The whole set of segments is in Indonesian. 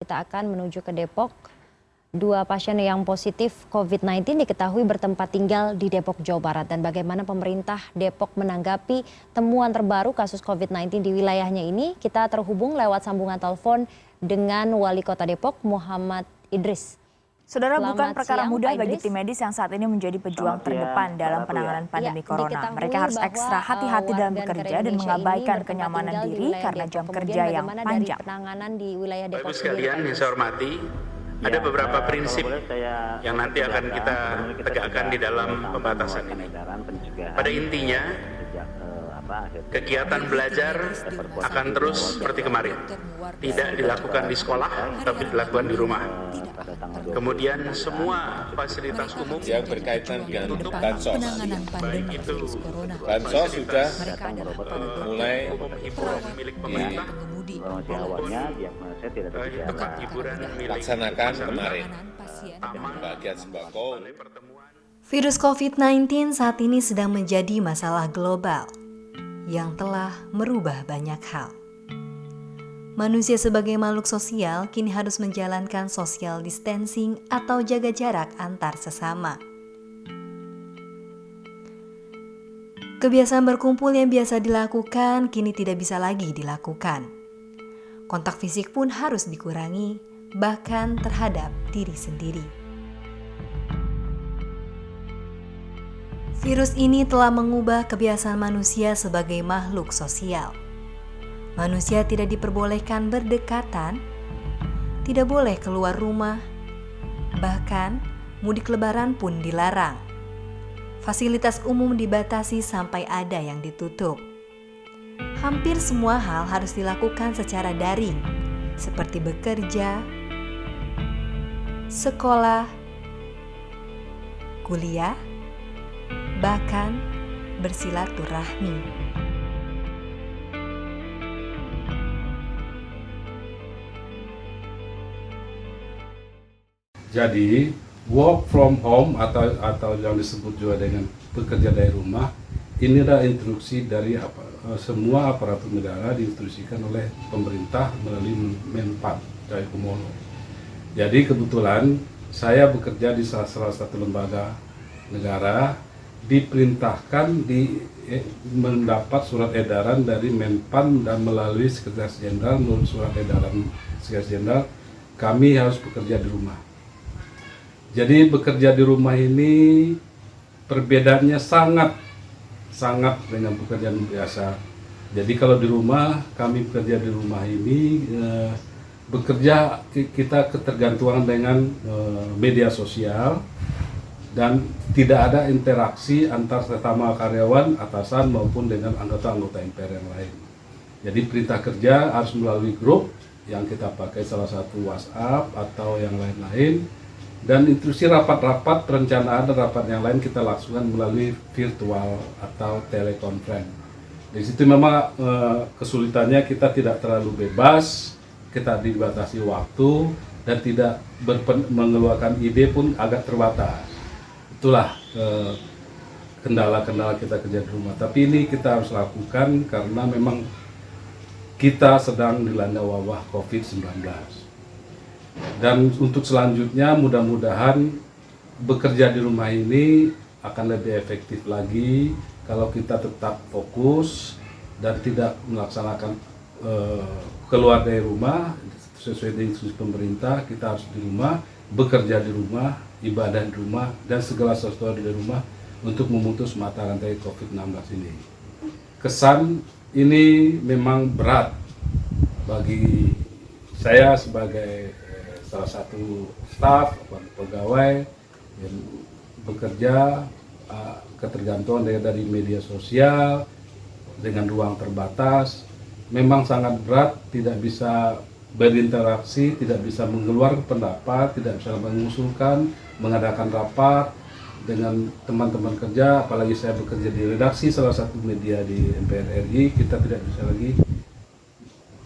kita akan menuju ke Depok. Dua pasien yang positif COVID-19 diketahui bertempat tinggal di Depok, Jawa Barat. Dan bagaimana pemerintah Depok menanggapi temuan terbaru kasus COVID-19 di wilayahnya ini? Kita terhubung lewat sambungan telepon dengan Wali Kota Depok, Muhammad Idris. Saudara, bukan perkara mudah bagi tim medis yang saat ini menjadi pejuang terdepan dalam penanganan pandemi corona. Mereka harus ekstra hati-hati dalam bekerja dan mengabaikan kenyamanan diri karena jam kerja yang panjang. Bapak Ibu sekalian yang saya hormati, ada beberapa prinsip yang nanti akan kita tegakkan di dalam pembatasan ini. Pada intinya, kegiatan belajar akan terus seperti kemarin. Tidak dilakukan di sekolah, tapi dilakukan di rumah. Kemudian semua fasilitas umum yang berkaitan dengan bansos. Baik itu Bansos sudah mulai milik pemerintah, tempat hiburan milik dilaksanakan kemarin. Bagian sembako. Virus COVID-19 saat ini sedang menjadi masalah global yang telah merubah banyak hal. Manusia sebagai makhluk sosial kini harus menjalankan social distancing atau jaga jarak antar sesama. Kebiasaan berkumpul yang biasa dilakukan kini tidak bisa lagi dilakukan. Kontak fisik pun harus dikurangi, bahkan terhadap diri sendiri. Virus ini telah mengubah kebiasaan manusia sebagai makhluk sosial. Manusia tidak diperbolehkan berdekatan, tidak boleh keluar rumah, bahkan mudik lebaran pun dilarang. Fasilitas umum dibatasi sampai ada yang ditutup. Hampir semua hal harus dilakukan secara daring, seperti bekerja, sekolah, kuliah, bahkan bersilaturahmi. Jadi work from home atau yang disebut juga dengan bekerja dari rumah, inilah instruksi dari semua aparatur negara diinstruksikan oleh pemerintah melalui Menpan Cahyokumolo. Jadi kebetulan saya bekerja di salah satu lembaga negara, diperintahkan mendapat surat edaran dari Menpan dan melalui Sekretaris Jenderal, menurut surat edaran Sekretaris Jenderal kami harus bekerja di rumah. Jadi bekerja di rumah ini perbedaannya sangat dengan pekerjaan biasa. Jadi kalau di rumah, kami bekerja di rumah ini bekerja kita ketergantungan dengan media sosial dan tidak ada interaksi antar sesama karyawan, atasan maupun dengan anggota-anggota MPR yang lain. Jadi perintah kerja harus melalui grup yang kita pakai, salah satu WhatsApp atau yang lain-lain. Dan instruksi rapat-rapat, perencanaan dan rapat yang lain kita langsungkan melalui virtual atau telekonferensi. Di situ memang kesulitannya kita tidak terlalu bebas, kita dibatasi waktu dan tidak mengeluarkan ide pun agak terbatas. Itulah kendala-kendala kita kerja di rumah. Tapi ini kita harus lakukan karena memang kita sedang dilanda wabah COVID-19. Dan untuk selanjutnya mudah-mudahan bekerja di rumah ini akan lebih efektif lagi kalau kita tetap fokus dan tidak melaksanakan keluar dari rumah sesuai dengan instruksi pemerintah. Kita harus di rumah, bekerja di rumah, ibadah di rumah, dan segala sesuatu di rumah untuk memutus mata rantai COVID-19 ini. Kesan ini memang berat bagi saya sebagai salah satu staf atau pegawai yang bekerja ketergantungan dari media sosial dengan ruang terbatas, memang sangat berat, tidak bisa berinteraksi, tidak bisa mengeluarkan pendapat, tidak bisa mengusulkan, mengadakan rapat dengan teman-teman kerja, apalagi saya bekerja di redaksi salah satu media di MPR RI, kita tidak bisa lagi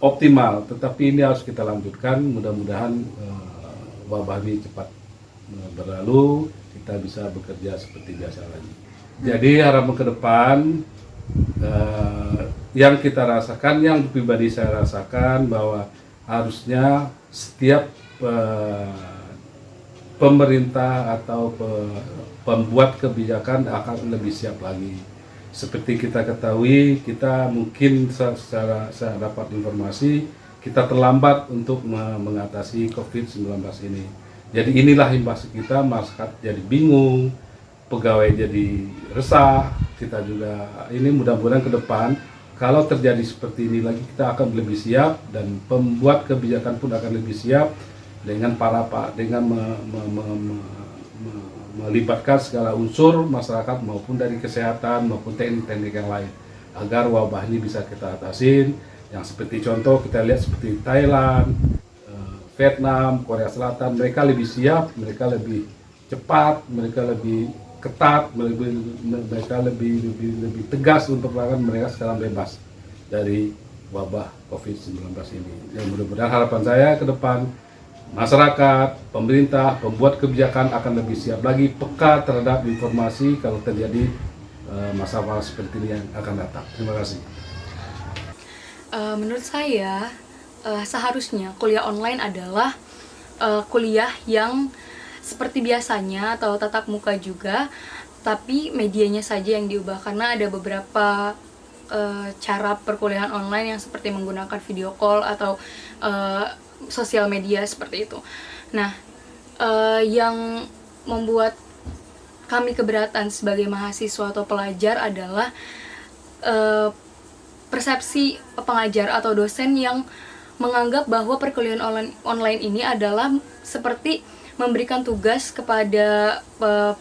optimal, tetapi ini harus kita lanjutkan. Mudah-mudahan wabah ini cepat berlalu, kita bisa bekerja seperti biasa lagi. Jadi harapan ke depan yang kita rasakan, yang pribadi saya rasakan bahwa harusnya setiap pemerintah atau pembuat kebijakan akan lebih siap lagi. Seperti kita ketahui, kita mungkin secara saya dapat informasi, kita terlambat untuk mengatasi COVID-19 ini. Jadi inilah imbas kita, masyarakat jadi bingung, pegawai jadi resah, kita juga ini mudah-mudahan ke depan kalau terjadi seperti ini lagi kita akan lebih siap dan pembuat kebijakan pun akan lebih siap dengan melibatkan segala unsur masyarakat maupun dari kesehatan maupun teknik-teknik yang lain agar wabah ini bisa kita atasin. Yang seperti contoh kita lihat seperti Thailand, Vietnam, Korea Selatan, mereka lebih siap, mereka lebih cepat, mereka lebih ketat, mereka lebih tegas untuk melakukan, mereka sekarang bebas dari wabah COVID-19 ini. Dan mudah-mudahan harapan saya ke depan masyarakat, pemerintah, pembuat kebijakan akan lebih siap lagi, peka terhadap informasi kalau terjadi masalah seperti ini yang akan datang. Terima kasih. Menurut saya seharusnya kuliah online adalah kuliah yang seperti biasanya atau tatap muka juga, tapi medianya saja yang diubah karena ada beberapa cara perkuliahan online yang seperti menggunakan video call atau sosial media seperti itu. Nah, yang membuat kami keberatan sebagai mahasiswa atau pelajar adalah persepsi pengajar atau dosen yang menganggap bahwa perkuliahan online ini adalah seperti memberikan tugas kepada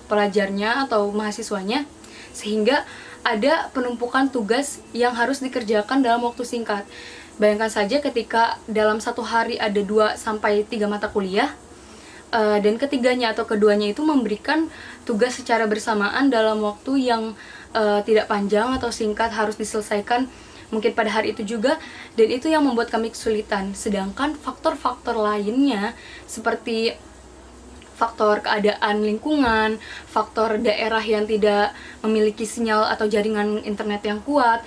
pelajarnya atau mahasiswanya, sehingga ada penumpukan tugas yang harus dikerjakan dalam waktu singkat. Bayangkan saja ketika dalam satu hari ada 2-3 mata kuliah, dan ketiganya atau keduanya itu memberikan tugas secara bersamaan dalam waktu yang tidak panjang atau singkat, harus diselesaikan mungkin pada hari itu juga, dan itu yang membuat kami kesulitan. Sedangkan faktor-faktor lainnya seperti faktor keadaan lingkungan, faktor daerah yang tidak memiliki sinyal atau jaringan internet yang kuat,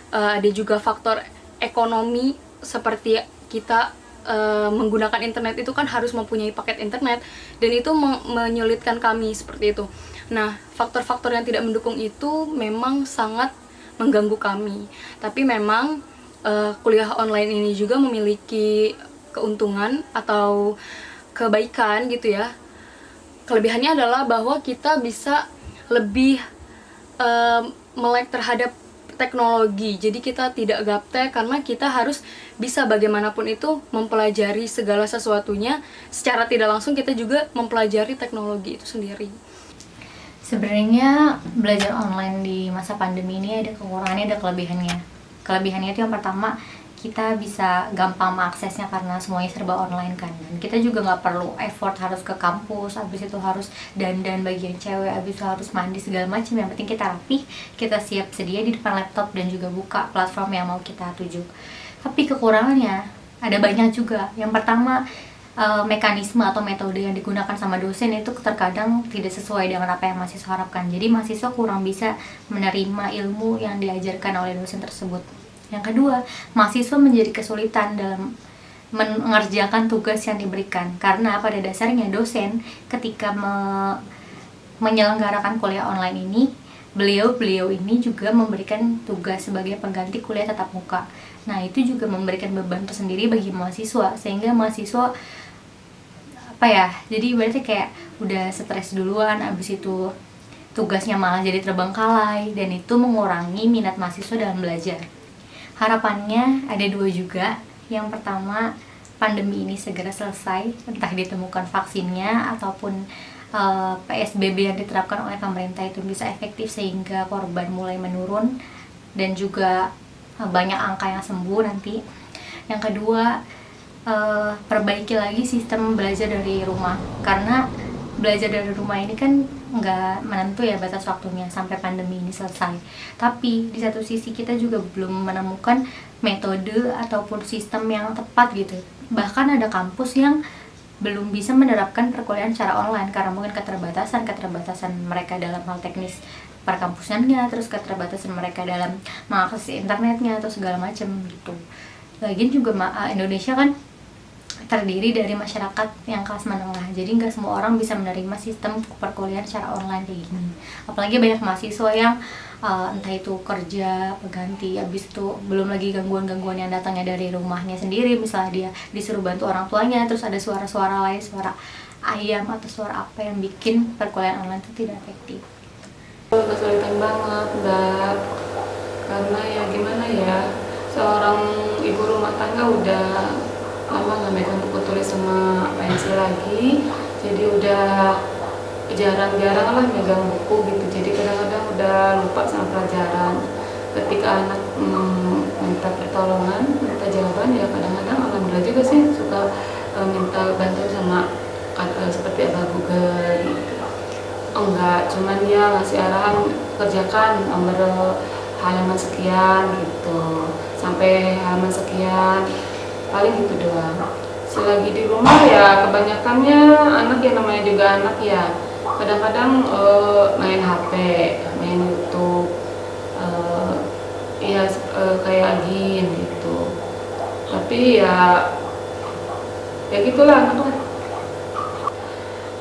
ada juga faktor ekonomi seperti kita menggunakan internet itu kan harus mempunyai paket internet, dan itu menyulitkan kami seperti itu. Nah, faktor-faktor yang tidak mendukung itu memang sangat mengganggu kami. Tapi memang kuliah online ini juga memiliki keuntungan atau kebaikan gitu ya. Kelebihannya adalah bahwa kita bisa lebih melek terhadap teknologi. Jadi kita tidak gaptek karena kita harus bisa bagaimanapun itu mempelajari segala sesuatunya. Secara tidak langsung kita juga mempelajari teknologi itu sendiri. Sebenarnya belajar online di masa pandemi ini ada kekurangannya, ada kelebihannya. Kelebihannya itu yang pertama, kita bisa gampang mengaksesnya karena semuanya serba online kan. Dan kita juga nggak perlu effort harus ke kampus, habis itu harus dandan bagian cewek, habis itu harus mandi segala macam. Yang penting kita rapih, kita siap sedia di depan laptop dan juga buka platform yang mau kita tuju. Tapi kekurangannya ada banyak juga. Yang pertama, mekanisme atau metode yang digunakan sama dosen itu terkadang tidak sesuai dengan apa yang mahasiswa harapkan. Jadi mahasiswa kurang bisa menerima ilmu yang diajarkan oleh dosen tersebut. Yang kedua, mahasiswa menjadi kesulitan dalam mengerjakan tugas yang diberikan. Karena pada dasarnya dosen ketika menyelenggarakan kuliah online ini, beliau ini juga memberikan tugas sebagai pengganti kuliah tatap muka. Nah, itu juga memberikan beban tersendiri bagi mahasiswa, sehingga mahasiswa jadi berarti kayak udah stres duluan, abis itu tugasnya malah jadi terbengkalai, dan itu mengurangi minat mahasiswa dalam belajar. Harapannya ada dua juga. Yang pertama, pandemi ini segera selesai, entah ditemukan vaksinnya ataupun PSBB yang diterapkan oleh pemerintah itu bisa efektif sehingga korban mulai menurun dan juga banyak angka yang sembuh nanti. Yang kedua, perbaiki lagi sistem belajar dari rumah, karena belajar dari rumah ini kan nggak menentu ya batas waktunya sampai pandemi ini selesai. Tapi di satu sisi kita juga belum menemukan metode ataupun sistem yang tepat gitu. Bahkan ada kampus yang belum bisa menerapkan perkuliahan secara online karena mungkin keterbatasan mereka dalam hal teknis perkampusannya, terus keterbatasan mereka dalam mengakses internetnya atau segala macam gitu. Lagian juga Indonesia kan terdiri dari masyarakat yang kelas menengah, jadi nggak semua orang bisa menerima sistem perkuliahan secara online kayak gini. Apalagi banyak mahasiswa yang entah itu kerja, pengganti, habis itu belum lagi gangguan-gangguan yang datangnya dari rumahnya sendiri, misalnya dia disuruh bantu orang tuanya, terus ada suara-suara lain, suara ayam atau suara apa yang bikin perkuliahan online itu tidak efektif. Kesulitan banget, Mbak, karena ya gimana ya, seorang ibu rumah tangga udah lama nggak megang buku tulis sama pensil lagi, jadi udah jarang-jarang lah megang buku gitu, jadi kadang-kadang udah lupa sama pelajaran. Ketika anak minta pertolongan, minta jawaban, ya kadang-kadang alhamdulillah juga sih suka minta bantuan sama seperti Abah Google gitu. Enggak, cuman dia ngasih arahan, kerjakan nomor halaman sekian gitu, sampai halaman sekian, paling gitu doang. Selagi di rumah ya kebanyakannya anak yang namanya juga anak ya, kadang-kadang main HP, main YouTube, kayak game gitu. Tapi ya gitulah anak lah.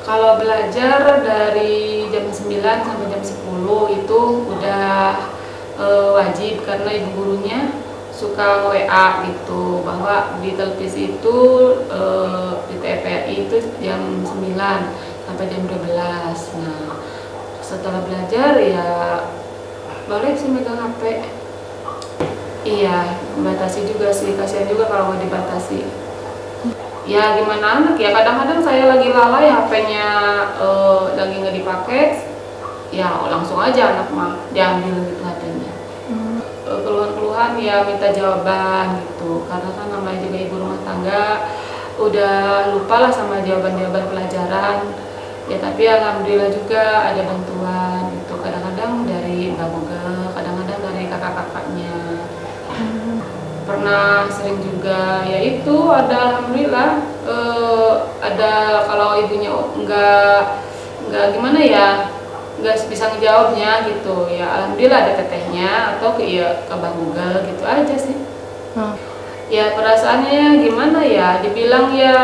Kalau belajar dari jam 9 sampai jam 10 itu udah wajib, karena ibu gurunya suka WA gitu, bahwa di televisi itu di TVRI itu jam 9 sampai jam 12. Nah, setelah belajar ya boleh sih megang HP. Iya, membatasi juga sih, kasihan juga kalau nggak dibatasi. Ya gimana anak ya, kadang-kadang saya lagi lalai, HP-nya lagi nggak dipakai, ya langsung aja anak mah diambil gitu HP-nya. Keluhan-keluhan ya minta jawaban gitu, karena kan namanya juga ibu rumah tangga udah lupa lah sama jawaban-jawaban pelajaran. Ya tapi alhamdulillah juga ada bantuan gitu, kadang-kadang dari Mbak Google, kadang-kadang dari kakak-kakaknya. Pernah sering juga, yaitu ada alhamdulillah ada, kalau ibunya nggak gimana ya, nggak bisa ngejawabnya gitu ya, alhamdulillah ada tetehnya atau ke Mbak Google gitu aja sih. Ya perasaannya gimana ya, dibilang ya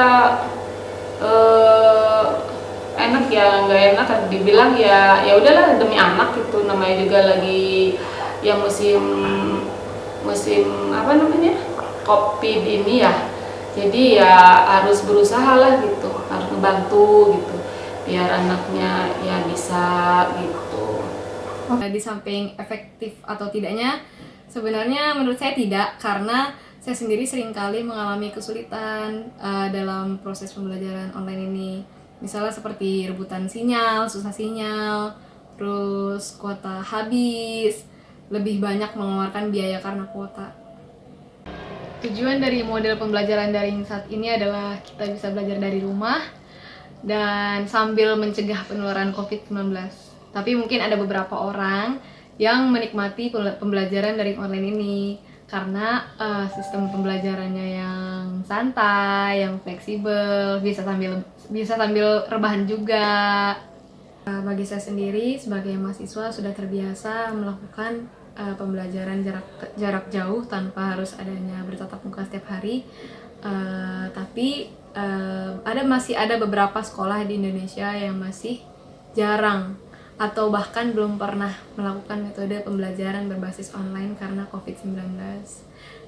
enak ya nggak enak, dibilang ya udahlah demi anak gitu, namanya juga lagi ya musim apa namanya, Covid ini ya, jadi ya harus berusaha lah gitu, harus ngebantu gitu biar anaknya ya bisa gitu. Di samping efektif atau tidaknya, sebenarnya menurut saya tidak, karena saya sendiri seringkali mengalami kesulitan dalam proses pembelajaran online ini. Misalnya seperti rebutan sinyal, susah sinyal, terus kuota habis, lebih banyak mengeluarkan biaya karena kuota. Tujuan dari model pembelajaran daring saat ini adalah kita bisa belajar dari rumah dan sambil mencegah penularan COVID-19. Tapi mungkin ada beberapa orang yang menikmati pembelajaran daring online ini karena sistem pembelajarannya yang santai, yang fleksibel, bisa sambil rebahan juga. Bagi saya sendiri sebagai mahasiswa sudah terbiasa melakukan pembelajaran jarak jauh tanpa harus adanya bertatap muka setiap hari. Tapi masih ada beberapa sekolah di Indonesia yang masih jarang atau bahkan belum pernah melakukan metode pembelajaran berbasis online karena COVID-19.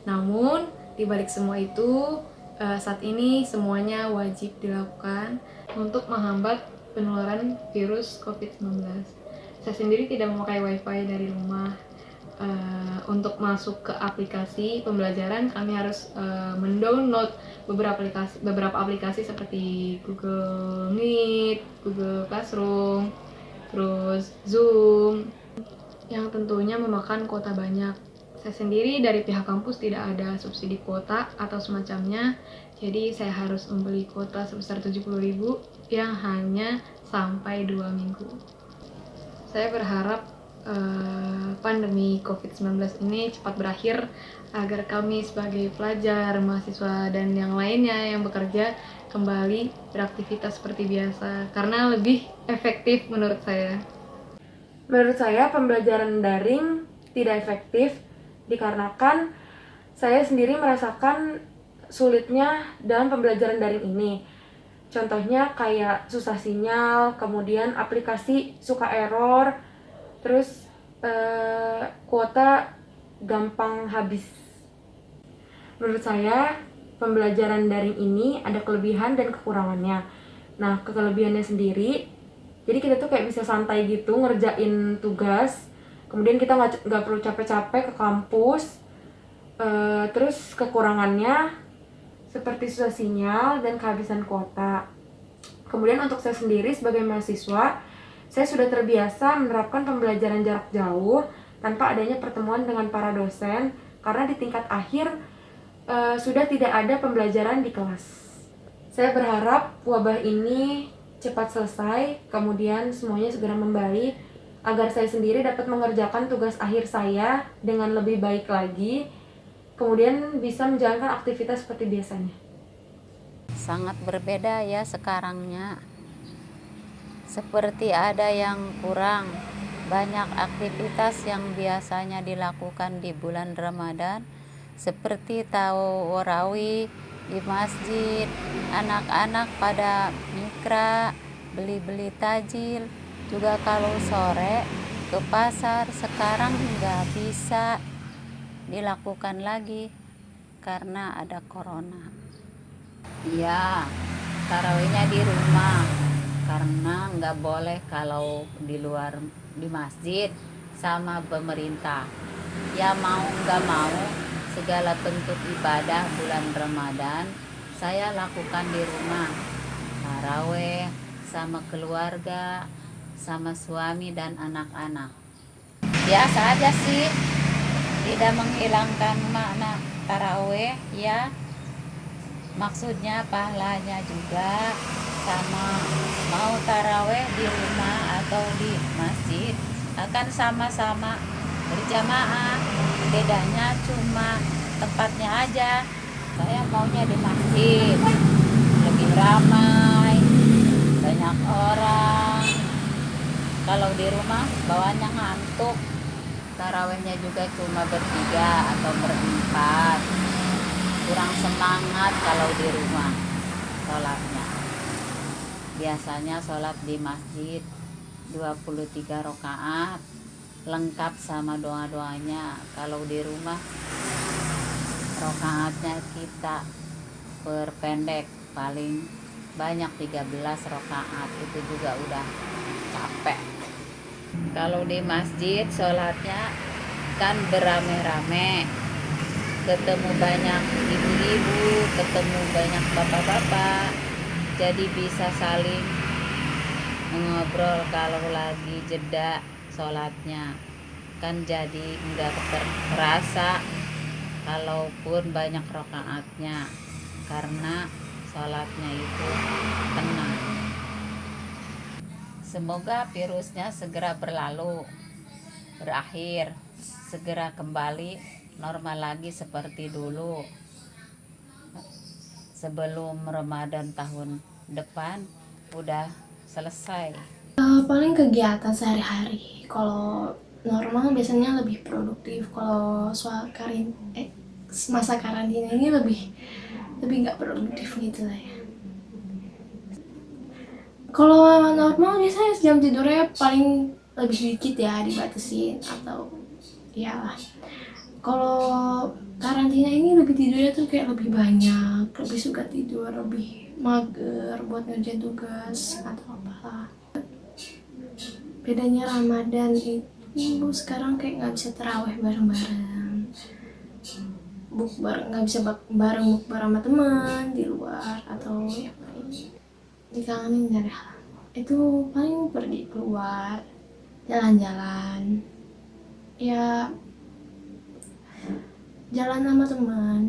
Namun di balik semua itu, saat ini semuanya wajib dilakukan untuk menghambat penularan virus COVID-19. Saya sendiri tidak memakai wifi dari rumah. Untuk masuk ke aplikasi pembelajaran kami harus mendownload beberapa aplikasi seperti Google Meet, Google Classroom, terus Zoom, yang tentunya memakan kuota banyak. Saya sendiri dari pihak kampus tidak ada subsidi kuota atau semacamnya, jadi saya harus membeli kuota sebesar 70.000 yang hanya sampai 2 minggu. Saya berharap pandemi COVID-19 ini cepat berakhir agar kami sebagai pelajar, mahasiswa, dan yang lainnya yang bekerja kembali beraktivitas seperti biasa, karena lebih efektif menurut saya. Menurut saya pembelajaran daring tidak efektif dikarenakan saya sendiri merasakan sulitnya dalam pembelajaran daring ini. Contohnya kayak susah sinyal, kemudian aplikasi suka error, terus kuota gampang habis. Menurut saya, pembelajaran daring ini ada kelebihan dan kekurangannya. Nah, kelebihannya sendiri, jadi kita tuh kayak bisa santai gitu ngerjain tugas, kemudian kita nggak perlu capek-capek ke kampus. Terus kekurangannya seperti susah sinyal dan kehabisan kuota. Kemudian untuk saya sendiri sebagai mahasiswa, saya sudah terbiasa menerapkan pembelajaran jarak jauh tanpa adanya pertemuan dengan para dosen, karena di tingkat akhir sudah tidak ada pembelajaran di kelas. Saya berharap wabah ini cepat selesai, kemudian semuanya segera membaik, agar saya sendiri dapat mengerjakan tugas akhir saya dengan lebih baik lagi, kemudian bisa menjalankan aktivitas seperti biasanya. Sangat berbeda ya sekarangnya. Seperti ada yang kurang. Banyak aktivitas yang biasanya dilakukan di bulan Ramadan, seperti tarawih di masjid, anak-anak pada mikra, beli-beli tajil, juga kalau sore ke pasar. Sekarang nggak bisa dilakukan lagi karena ada corona. Iya, tarawihnya di rumah karena nggak boleh kalau di luar di masjid sama pemerintah. Ya mau nggak mau, segala bentuk ibadah bulan Ramadan saya lakukan di rumah. Tarawih sama keluarga, sama suami dan anak-anak. Biasa aja sih, tidak menghilangkan makna tarawih ya. Maksudnya pahalanya juga sama, mau tarawih di rumah atau di masjid akan sama-sama berjamaah. Bedanya cuma tempatnya aja. Saya maunya di masjid, lebih ramai, banyak orang. Kalau di rumah bawaannya ngantuk. Tarawihnya juga cuma bertiga atau berempat, kurang semangat kalau di rumah sholatnya. Biasanya sholat di masjid 23 rakaat lengkap sama doa-doanya. Kalau di rumah rakaatnya kita perpendek, paling banyak 13 rakaat, itu juga udah capek. Kalau di masjid sholatnya kan beramai-ramai, ketemu banyak ibu-ibu, ketemu banyak bapak-bapak, jadi bisa saling ngobrol. Kalau lagi jeda sholatnya kan jadi enggak terasa kalaupun banyak rakaatnya, karena sholatnya itu tenang. Semoga virusnya segera berlalu, berakhir, segera kembali normal lagi seperti dulu. Sebelum Ramadan tahun depan udah selesai. Paling kegiatan sehari-hari. Kalau normal biasanya lebih produktif. Kalau masa karantina ini lebih nggak produktif gitu lah ya. Kalau normal biasanya jam tidurnya paling lebih sedikit ya, dibatasin atau ya. Kalau karantina ini lebih tidurnya tuh kayak lebih banyak, lebih suka tidur, lebih mager buat ngerjain tugas atau apalah. Bedanya Ramadan itu sekarang kayak nggak bisa tarawih bareng-bareng, nggak bisa bareng sama teman di luar, atau ya paling dikangenin dari hal itu. Paling pergi keluar jalan-jalan ya, jalan sama teman.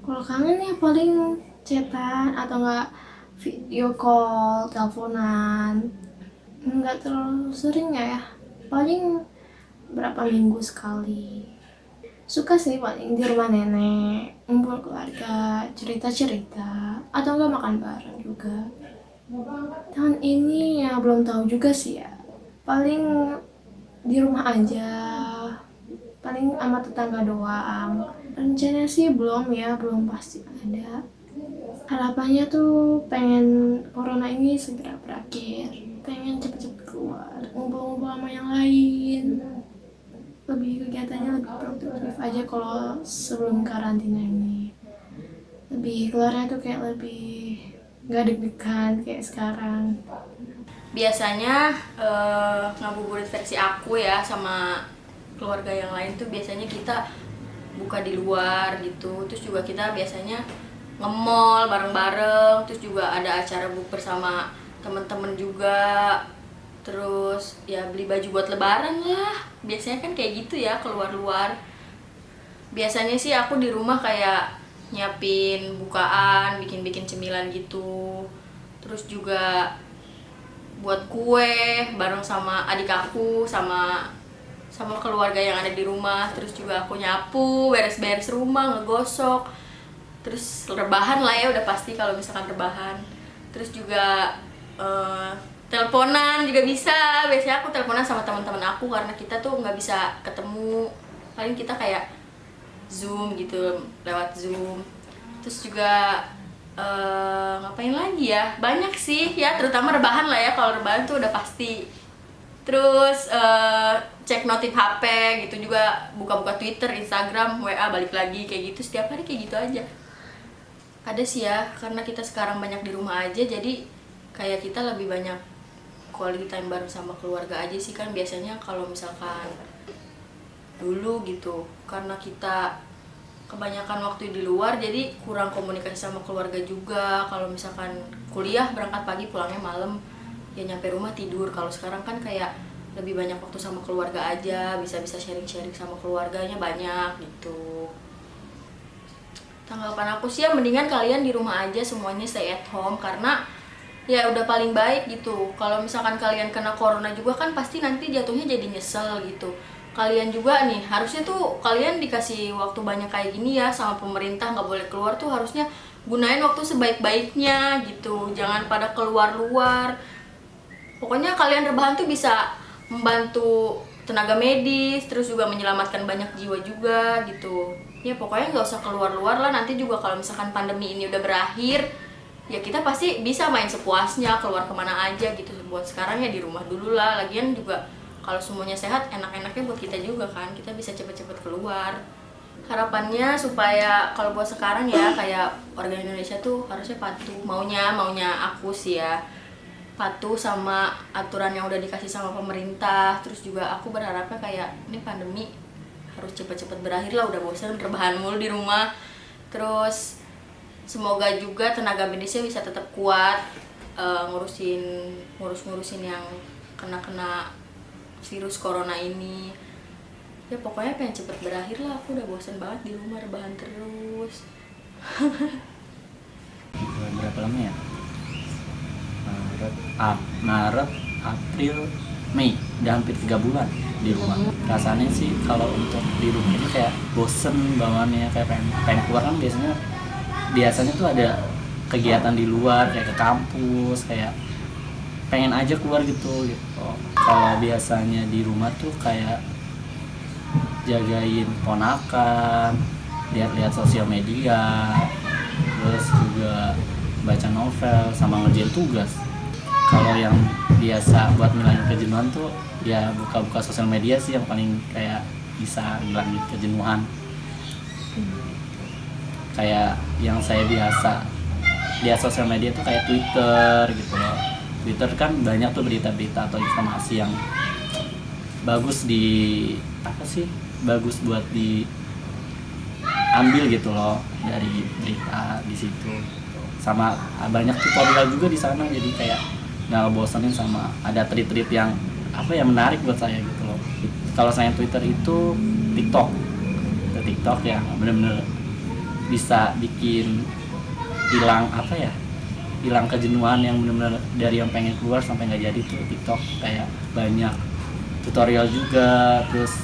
Kalau kangen ya paling chatan atau enggak video call, teleponan. Enggak terlalu sering ya, paling berapa minggu sekali. Suka sih paling di rumah nenek, ngumpul keluarga, cerita-cerita, atau enggak makan bareng juga. Tahun ini ya belum tahu juga sih ya, paling di rumah aja, paling sama tetangga doang. Rencana sih belum pasti ada. Harapannya tuh pengen corona ini segera berakhir, pengen cepet-cepet keluar, ngumpul-ngumpul sama yang lain. Lebih kegiatannya lebih produktif aja kalau sebelum karantina ini. Lebih keluarnya tuh kayak lebih gak deg-degan kayak sekarang. Biasanya ngabuburit versi aku ya sama keluarga yang lain tuh biasanya kita buka di luar gitu. Terus juga kita biasanya nge-mall bareng-bareng, terus juga ada acara bukber sama temen-temen juga. Terus ya beli baju buat lebaran lah. Biasanya kan kayak gitu ya, keluar-luar. Biasanya sih aku di rumah kayak nyiapin bukaan, bikin-bikin cemilan gitu. Terus juga buat kue bareng sama adik aku, sama keluarga yang ada di rumah. Terus juga aku nyapu, beres-beres rumah, ngegosok. Terus rebahan lah ya, udah pasti kalau misalkan rebahan. Terus juga teleponan juga bisa. Biasanya aku teleponan sama teman-teman aku karena kita tuh nggak bisa ketemu. Paling kita kayak Zoom gitu, lewat Zoom. Terus juga ngapain lagi ya? Banyak sih ya, terutama rebahan lah ya. Kalau rebahan tuh udah pasti. Terus cek notif HP gitu juga, buka-buka Twitter, Instagram, WA, balik lagi kayak gitu. Setiap hari kayak gitu aja. Ada sih ya, karena kita sekarang banyak di rumah aja, jadi kayak kita lebih banyak quality time bareng sama keluarga aja sih. Kan biasanya kalau misalkan dulu gitu, karena kita kebanyakan waktu di luar, jadi kurang komunikasi sama keluarga juga. Kalau misalkan kuliah berangkat pagi, pulangnya malam, ya nyampe rumah tidur. Kalau sekarang kan kayak lebih banyak waktu sama keluarga aja, bisa sharing-sharing sama keluarganya banyak gitu. Tanggapan aku sih ya mendingan kalian di rumah aja semuanya, stay at home, karena ya udah paling baik gitu. Kalau misalkan kalian kena corona juga kan pasti nanti jatuhnya jadi nyesel gitu. Kalian juga nih harusnya tuh kalian dikasih waktu banyak kayak gini ya sama pemerintah, nggak boleh keluar tuh harusnya gunain waktu sebaik-baiknya gitu. Jangan pada keluar-luar. Pokoknya kalian rebahan tuh bisa membantu tenaga medis, terus juga menyelamatkan banyak jiwa juga gitu. Ya pokoknya nggak usah keluar-luar lah. Nanti juga kalau misalkan pandemi ini udah berakhir, ya kita pasti bisa main sepuasnya, keluar kemana aja gitu. Buat sekarang ya di rumah dulu lah. Lagian juga kalau semuanya sehat, enak-enaknya buat kita juga kan. Kita bisa cepet-cepet keluar. Harapannya supaya kalau buat sekarang ya, kayak warga Indonesia tuh harusnya patuh. Maunya aku sih ya, patuh sama aturan yang udah dikasih sama pemerintah. Terus juga aku berharapnya kayak ini pandemi harus cepet-cepet berakhir lah, udah bosan rebahan mulu di rumah. Terus semoga juga tenaga medisnya bisa tetap kuat ngurusin yang kena virus corona ini. Ya pokoknya pengen cepet berakhir lah, aku udah bosan banget di rumah rebahan terus. Berapa lama ya? Maret, April, Mei, udah hampir 3 bulan di rumah. Rasanya sih kalau untuk di rumah ini kayak bosen bawaannya, kayak pengen keluar. Kan biasanya tuh ada kegiatan di luar, kayak ke kampus, kayak pengen aja keluar gitu. Kalau biasanya di rumah tuh kayak jagain ponakan, lihat-lihat sosial media, terus juga baca novel sama ngerjain tugas. Kalau yang biasa buat ngilangin kejenuhan tuh ya buka-buka sosial media sih yang paling kayak bisa ngilangin kejenuhan. Kayak yang saya biasa lihat sosial media tuh kayak Twitter gitu loh. Twitter kan banyak tuh berita-berita atau informasi yang bagus bagus buat diambil gitu loh dari berita di situ. Sama banyak tutorial juga di sana, jadi kayak nggak bosanin, sama ada tweet-tweet yang menarik buat saya gitu loh. Kalau saya Twitter itu TikTok yang benar-benar bisa bikin hilang kejenuhan yang benar-benar dari yang pengen keluar sampai nggak jadi tuh. TikTok kayak banyak tutorial juga, terus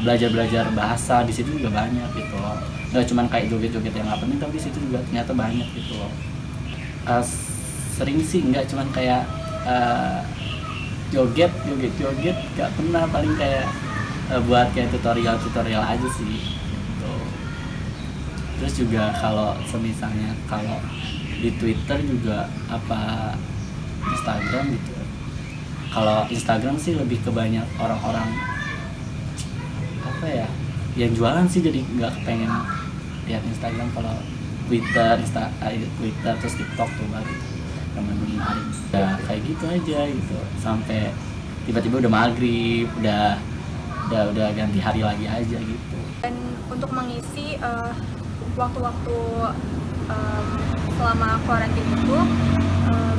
belajar bahasa di situ juga banyak gitu loh. Nggak cuma kayak joget-joget yang nggak penting, tapi di situ juga ternyata banyak gitu loh. Sering sih nggak cuman kayak joget nggak pernah, paling kayak buat kayak tutorial aja sih gitu. Terus juga kalau semisalnya kalau di Twitter juga apa Instagram gitu. Kalau Instagram sih lebih ke banyak orang-orang apa ya, yang jualan sih, jadi nggak kepengen lihat Instagram. Kalau Twitter terus TikTok tuh baru menarik. Ya kayak gitu aja gitu sampai tiba-tiba udah maghrib, udah ganti hari lagi aja gitu. Dan untuk mengisi waktu-waktu selama karantina itu,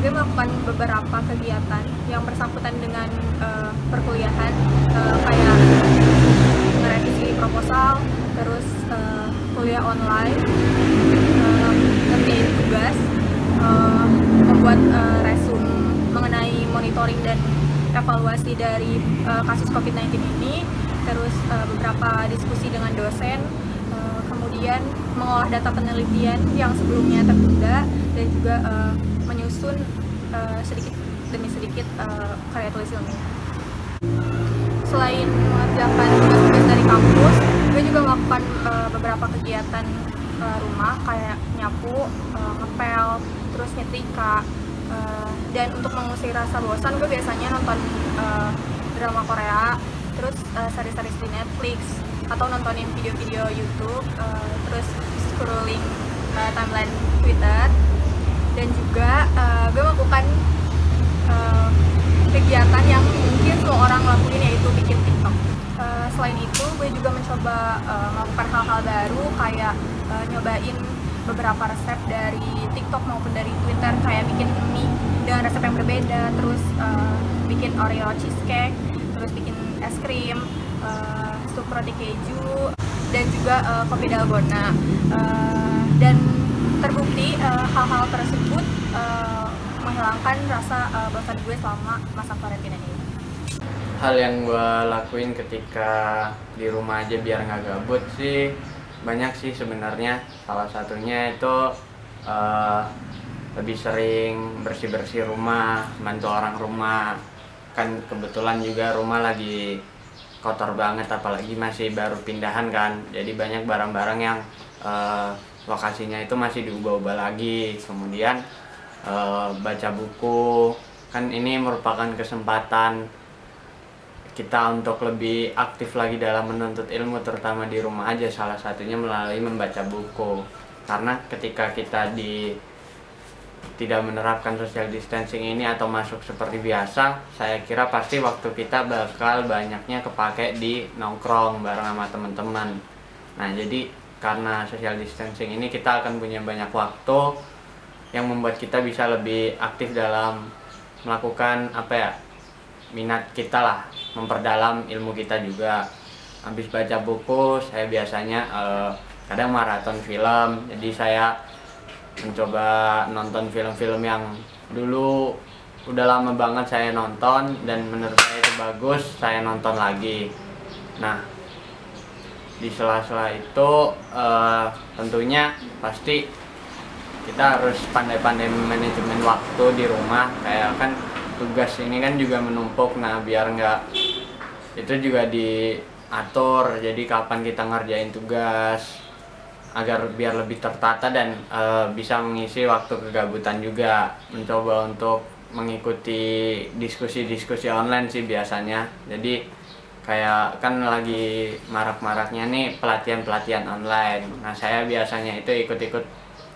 gue melakukan beberapa kegiatan yang bersangkutan dengan perkuliahan, kayak ngerevisi proposal, terus kuliah online, ngerjain tugas, membuat resume mengenai monitoring dan evaluasi dari kasus COVID-19 ini, terus beberapa diskusi dengan dosen, kemudian mengolah data penelitian yang sebelumnya tertunda, dan juga menyusun sedikit demi sedikit karya tulis ilmiah. Selain mengerjakan tugas-tugas dari kampus, gue juga melakukan beberapa kegiatan rumah kayak nyapu, ngepel, terus nyetrika. Dan untuk mengusir rasa bosan, gue biasanya nonton drama Korea, terus series-series di Netflix, atau nontonin video-video YouTube, terus scrolling timeline Twitter. Dan juga gue melakukan kegiatan yang mungkin semua orang lakuin, yaitu bikin TikTok. Selain itu, gue juga mencoba melakukan hal-hal baru, kayak nyobain beberapa resep dari TikTok maupun dari Twitter, kayak bikin mie dengan resep yang berbeda, terus bikin Oreo cheesecake, terus bikin es krim, sup roti keju, dan juga kopi dalgona. Dan terbukti hal-hal tersebut menghilangkan rasa bosan gue selama masa karantina ini. Hal yang gue lakuin ketika di rumah aja biar nggak gabut sih banyak sih sebenarnya. Salah satunya itu lebih sering bersih-bersih rumah, bantu orang rumah. Kan kebetulan juga rumah lagi kotor banget, apalagi masih baru pindahan kan. Jadi banyak barang-barang yang lokasinya itu masih diubah-ubah lagi. Kemudian baca buku, kan ini merupakan kesempatan kita untuk lebih aktif lagi dalam menuntut ilmu, terutama di rumah aja, salah satunya melalui membaca buku. Karena ketika kita tidak menerapkan social distancing ini atau masuk seperti biasa, saya kira pasti waktu kita bakal banyaknya kepake di nongkrong bareng sama teman-teman. Nah, jadi karena social distancing ini kita akan punya banyak waktu yang membuat kita bisa lebih aktif dalam melakukan minat kita lah, memperdalam ilmu kita juga. Habis baca buku, saya biasanya kadang maraton film. Jadi saya mencoba nonton film-film yang dulu udah lama banget saya nonton dan menurut saya itu bagus, saya nonton lagi. Nah, di sela-sela itu tentunya pasti kita harus pandai-pandai manajemen waktu di rumah. Kayak kan tugas ini kan juga menumpuk, nah biar nggak itu juga diatur, jadi kapan kita ngerjain tugas agar biar lebih tertata dan bisa mengisi waktu kegabutan juga. Mencoba untuk mengikuti diskusi-diskusi online sih biasanya. Jadi kayak kan lagi marak-maraknya nih pelatihan-pelatihan online. Nah, saya biasanya itu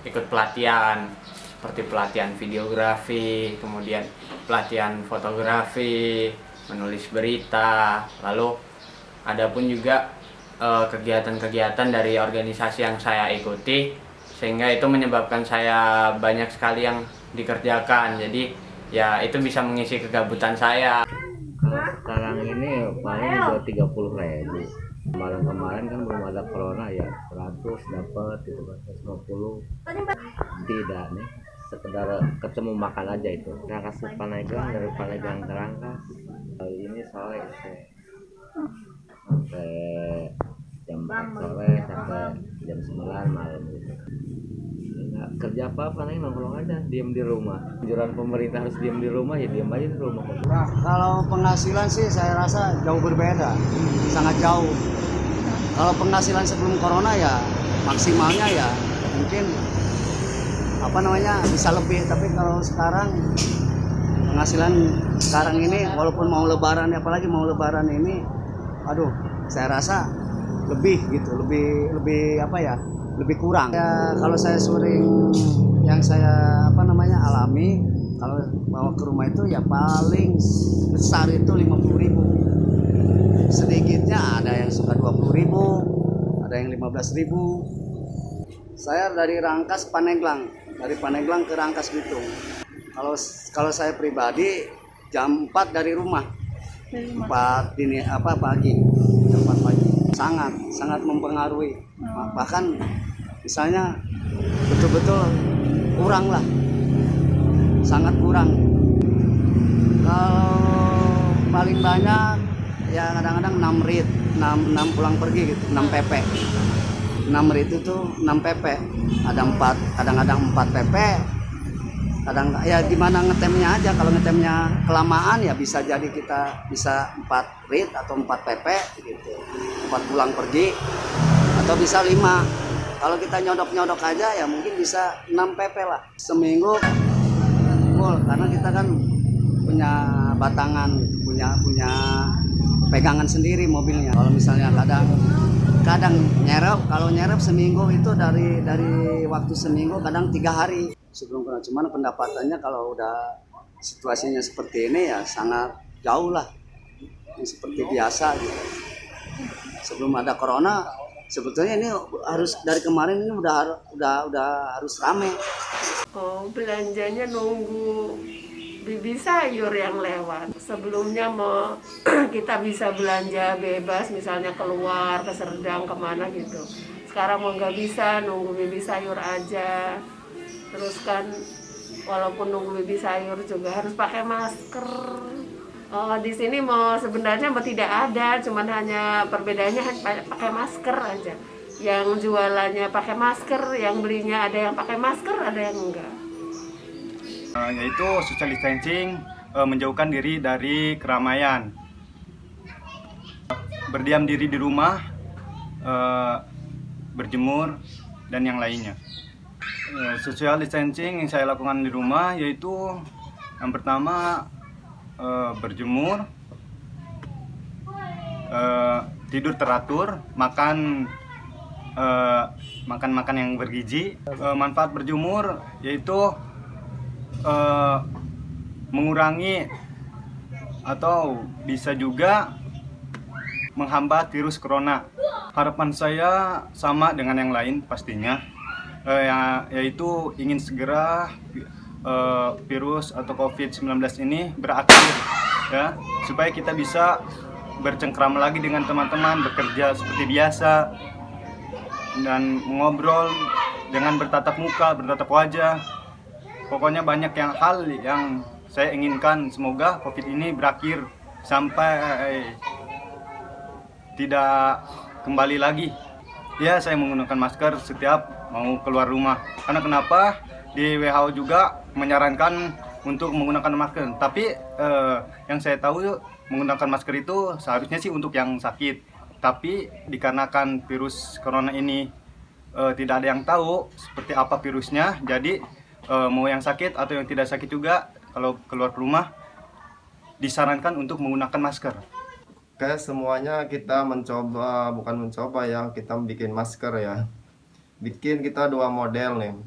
ikut pelatihan seperti pelatihan videografi, kemudian pelatihan fotografi, menulis berita, lalu ada pun juga kegiatan-kegiatan dari organisasi yang saya ikuti, sehingga itu menyebabkan saya banyak sekali yang dikerjakan. Jadi ya itu bisa mengisi kegabutan saya. Sekarang ini paling 30.000. Kemarin kan belum ada corona ya, 100 dapat gitu kan, 150 tidak nih, sekedar ketemu makan aja itu. Rangkas Paneglang, dari Paneglang ke Rangkas kali ini sore sampai jam 4 sore sampai jam 9 malam gitu. Nggak kerja apa-apa nih, nongkrong aja, diem di rumah. Anjuran pemerintah harus diem di rumah, ya diem aja di rumah. Nah, kalau penghasilan sih saya rasa jauh berbeda, sangat jauh. Kalau penghasilan sebelum corona ya maksimalnya ya mungkin bisa lebih, tapi kalau sekarang penghasilan sekarang ini walaupun mau lebaran, apalagi mau lebaran ini, saya rasa lebih lebih kurang. Ya, kalau saya yang saya alami, kalau bawa ke rumah itu ya paling besar itu 50.000. Sedikitnya ada yang suka 20.000, ada yang 15.000. Saya dari Rangkas Paneglang, dari Paneglang ke Rangkas Bitung. Kalau saya pribadi jam 4 dari rumah, 4 pagi, jam 4 pagi, sangat mempengaruhi. Bahkan misalnya betul-betul kurang lah, sangat kurang. Kalau paling banyak ya kadang-kadang 6 rit, 6 pulang pergi gitu, 6 pp. 6 rit itu 6 pp, ada 4, kadang-kadang 4 pp, kadang ya gimana ngetemnya aja. Kalau ngetemnya kelamaan ya bisa jadi kita bisa 4 rit atau 4 pp gitu, 4 pulang pergi, atau bisa 5. Kalau kita nyodok aja ya mungkin bisa 6 pp lah seminggu full, karena kita kan punya batangan, punya pegangan sendiri mobilnya. Kalau misalnya kadang nyerep, kalau nyerep seminggu itu dari waktu seminggu kadang 3 hari sebelum corona. Cuman pendapatannya kalau udah situasinya seperti ini ya sangat jauh lah, seperti biasa gitu. Sebelum ada corona sebetulnya ini harus dari kemarin ini udah harus rame. Belanjanya nunggu bibi sayur yang lewat. Sebelumnya kita bisa belanja bebas, misalnya keluar ke Serdang kemana gitu. Sekarang mau nggak bisa, nunggu bibi sayur aja. Terus kan walaupun nunggu bibi sayur juga harus pakai masker. Di sini sebenarnya tidak ada, cuman hanya perbedaannya pakai masker aja. Yang jualannya pakai masker, yang belinya ada yang pakai masker, ada yang enggak. Yaitu social distancing, menjauhkan diri dari keramaian, berdiam diri di rumah, berjemur, dan yang lainnya. Social distancing yang saya lakukan di rumah yaitu yang pertama berjemur, tidur teratur, makan yang bergizi. Manfaat berjemur yaitu mengurangi atau bisa juga menghambat virus corona. Harapan saya sama dengan yang lain pastinya, yaitu ingin segera virus atau COVID-19 ini berakhir, ya, supaya kita bisa bercengkrama lagi dengan teman-teman, bekerja seperti biasa, dan ngobrol dengan bertatap muka, bertatap wajah. Pokoknya banyak hal yang saya inginkan. Semoga COVID ini berakhir sampai tidak kembali lagi. Ya, saya menggunakan masker setiap mau keluar rumah. Karena kenapa? Di WHO juga menyarankan untuk menggunakan masker. Tapi yang saya tahu menggunakan masker itu seharusnya sih untuk yang sakit. Tapi dikarenakan virus corona ini tidak ada yang tahu seperti apa virusnya, jadi mau yang sakit atau yang tidak sakit juga kalau keluar rumah disarankan untuk menggunakan masker. Oke, semuanya kita bukan mencoba ya, kita bikin masker ya. Bikin kita 2 model nih.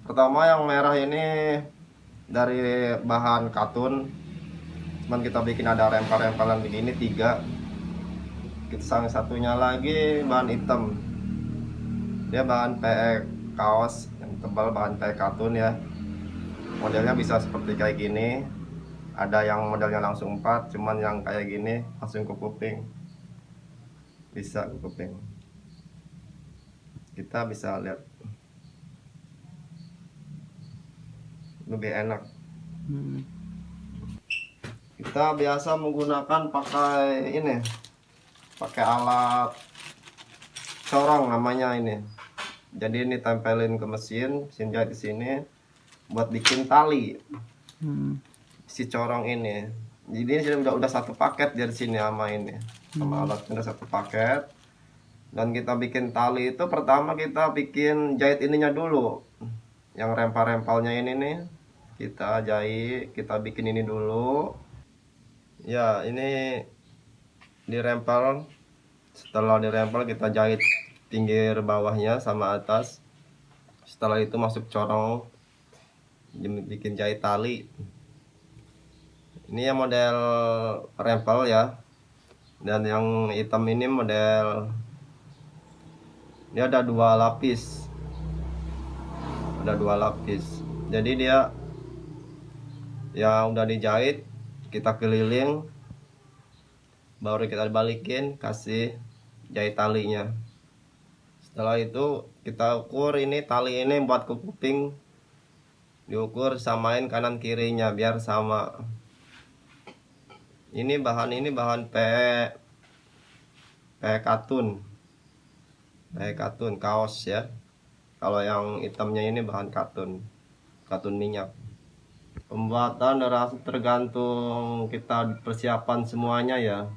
Pertama yang merah ini dari bahan katun, cuman kita bikin ada rempel-rempelan begini 3. Kita satunya lagi bahan hitam, dia bahan PE kaos yang tebal, bahan PE katun ya. Modelnya bisa seperti kayak gini, ada yang modelnya langsung 4, cuman yang kayak gini langsung ke kuping, bisa ke kuping. Kita bisa lihat lebih enak. Kita biasa menggunakan pakai ini, pakai alat corong namanya ini. Jadi ini tempelin ke mesin jahit di sini buat bikin tali. Si corong ini. Jadi ini udah satu paket dari sini sama ini. Sama alatnya udah satu paket. Dan kita bikin tali itu pertama kita bikin jahit ininya dulu. Yang rempal-rempalnya ini nih kita jahit, kita bikin ini dulu. Ya, ini dirempel. Setelah dirempel kita jahit pinggir bawahnya sama atas. Setelah itu masuk corong, bikin jahit tali. Ini yang model rempel ya. Dan yang hitam ini model, ini ada 2 lapis. Ada 2 lapis. Jadi dia yang udah dijahit kita keliling, baru kita balikin, kasih jahit talinya. Setelah itu kita ukur ini tali ini buat ke kuping, diukur samain kanan kirinya biar sama. Ini bahan katun, kaos ya. Kalau yang hitamnya ini bahan katun minyak. Pembuatan tergantung kita persiapan semuanya ya.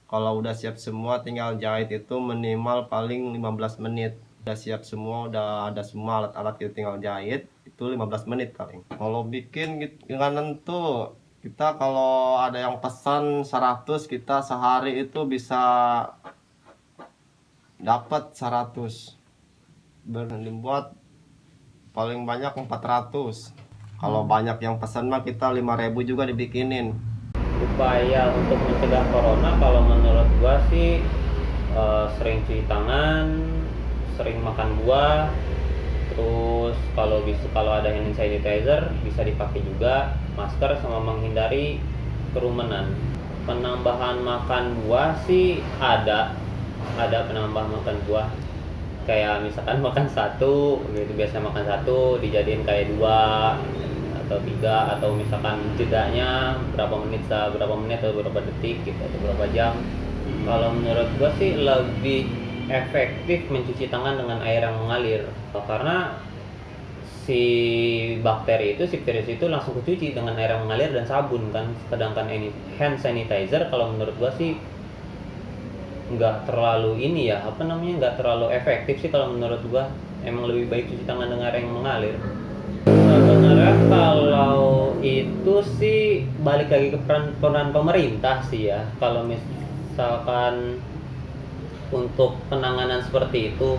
Kalau udah siap semua tinggal jahit itu minimal paling 15 menit. Udah siap semua, udah ada semua alat-alat, kita tinggal jahit itu 15 menit paling. Kalau bikin nggak nentu. Kita kalau ada yang pesan 100, kita sehari itu bisa dapat 100. Dibuat paling banyak 400. Kalau banyak yang pesan mah kita 5.000 juga dibikinin. Upaya untuk mencegah corona kalau menurut gua sih sering cuci tangan, sering makan buah, terus kalau ada hand sanitizer bisa dipakai juga, masker, sama menghindari kerumunan. Penambahan makan buah sih ada penambahan makan buah, kayak misalkan makan 1 gitu, biasa makan 1 dijadiin kayak 2 atau 3, atau misalkan jedanya berapa menit atau berapa detik gitu, atau berapa jam. Kalau menurut gua sih lebih efektif mencuci tangan dengan air yang mengalir, karena si bakteri itu, si virus itu langsung kecuci dengan air yang mengalir dan sabun kan. Sedangkan ini hand sanitizer kalau menurut gua sih nggak terlalu nggak terlalu efektif sih kalau menurut gua. Emang lebih baik cuci tangan dengan air yang mengalir. Sebenarnya kalau itu sih balik lagi ke peran pemerintah sih ya. Kalau misalkan untuk penanganan seperti itu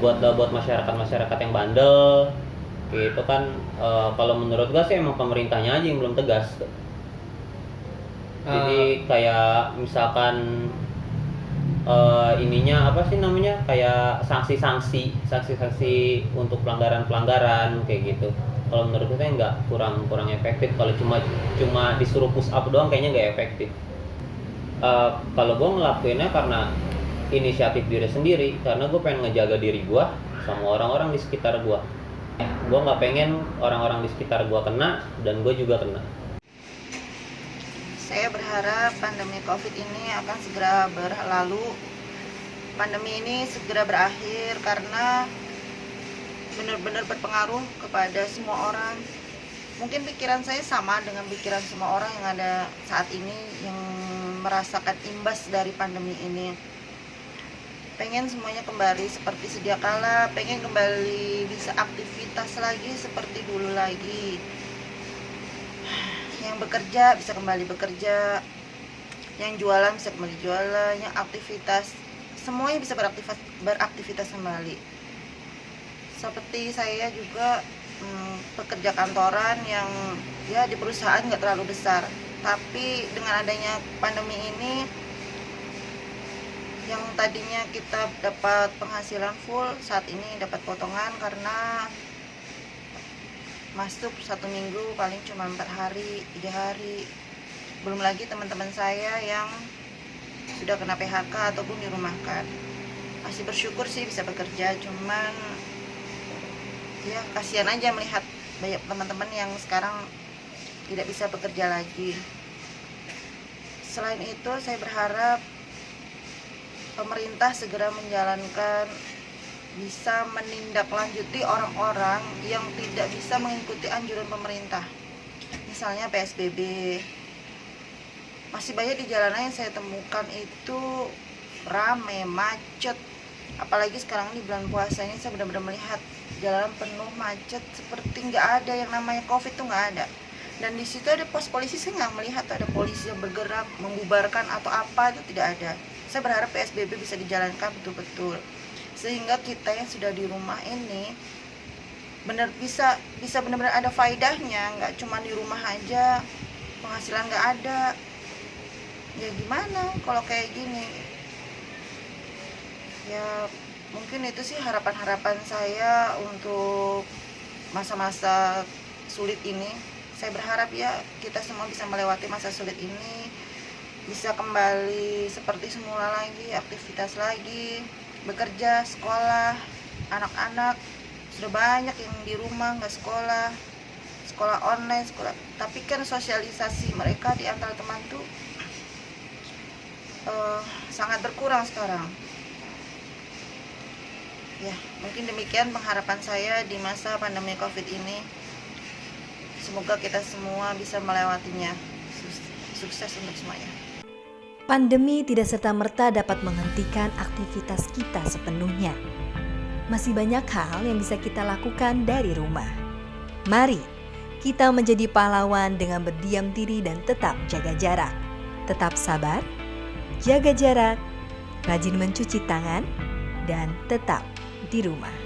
buat masyarakat yang bandel gitu kan, kalau menurut gua sih emang pemerintahnya aja yang belum tegas. Jadi kayak misalkan kayak sanksi untuk pelanggaran kayak gitu. Kalau menurut saya nggak, kurang efektif. Kalau cuma disuruh push up doang kayaknya nggak efektif. Kalau gue ngelakuinnya karena inisiatif diri sendiri, karena gue pengen ngejaga diri gue sama orang-orang di sekitar gue. Gue nggak pengen orang-orang di sekitar gue kena dan gue juga kena. Saya berharap pandemi COVID ini akan segera berlalu. Pandemi ini segera berakhir karena benar-benar berpengaruh kepada semua orang. Mungkin pikiran saya sama dengan pikiran semua orang yang ada saat ini yang merasakan imbas dari pandemi ini. Pengen semuanya kembali seperti sedia kala, pengen kembali bisa aktivitas lagi seperti dulu lagi. Yang bekerja bisa kembali bekerja, yang jualan bisa kembali jualan, yang aktivitas semuanya bisa beraktivitas kembali. Seperti saya juga pekerja kantoran yang ya di perusahaan nggak terlalu besar, tapi dengan adanya pandemi ini yang tadinya kita dapat penghasilan full, saat ini dapat potongan karena masuk 1 minggu paling cuma 4 hari, 3 hari. Belum lagi teman-teman saya yang sudah kena PHK ataupun dirumahkan. Masih bersyukur sih bisa bekerja, cuman ya kasihan aja melihat banyak teman-teman yang sekarang tidak bisa bekerja lagi. Selain itu saya berharap pemerintah segera menjalankan, bisa menindaklanjuti orang-orang yang tidak bisa mengikuti anjuran pemerintah. Misalnya PSBB. Masih banyak di jalanan yang saya temukan itu rame, macet. Apalagi sekarang ini bulan puasa ini saya benar-benar melihat jalan penuh macet, seperti nggak ada yang namanya COVID tuh nggak ada. Dan di situ ada pos polisi, saya nggak melihat ada polisi yang bergerak membubarkan atau apa, itu tidak ada. Saya berharap PSBB bisa dijalankan betul-betul sehingga kita yang sudah di rumah ini bisa benar-benar ada faedahnya, nggak cuma di rumah aja penghasilan nggak ada. Ya gimana kalau kayak gini? Ya mungkin itu sih harapan-harapan saya untuk masa-masa sulit ini. Saya berharap ya kita semua bisa melewati masa sulit ini, bisa kembali seperti semula lagi, aktivitas lagi, bekerja, sekolah. Anak-anak sudah banyak yang di rumah nggak sekolah, sekolah online, sekolah. Tapi kan sosialisasi mereka di antara teman tuh sangat berkurang sekarang. Ya, mungkin demikian pengharapan saya di masa pandemi COVID ini. Semoga kita semua bisa melewatinya. Sukses untuk semuanya. Pandemi tidak serta-merta dapat menghentikan aktivitas kita sepenuhnya. Masih banyak hal yang bisa kita lakukan dari rumah. Mari kita menjadi pahlawan dengan berdiam diri dan tetap jaga jarak. Tetap sabar, jaga jarak, rajin mencuci tangan, dan tetap di rumah.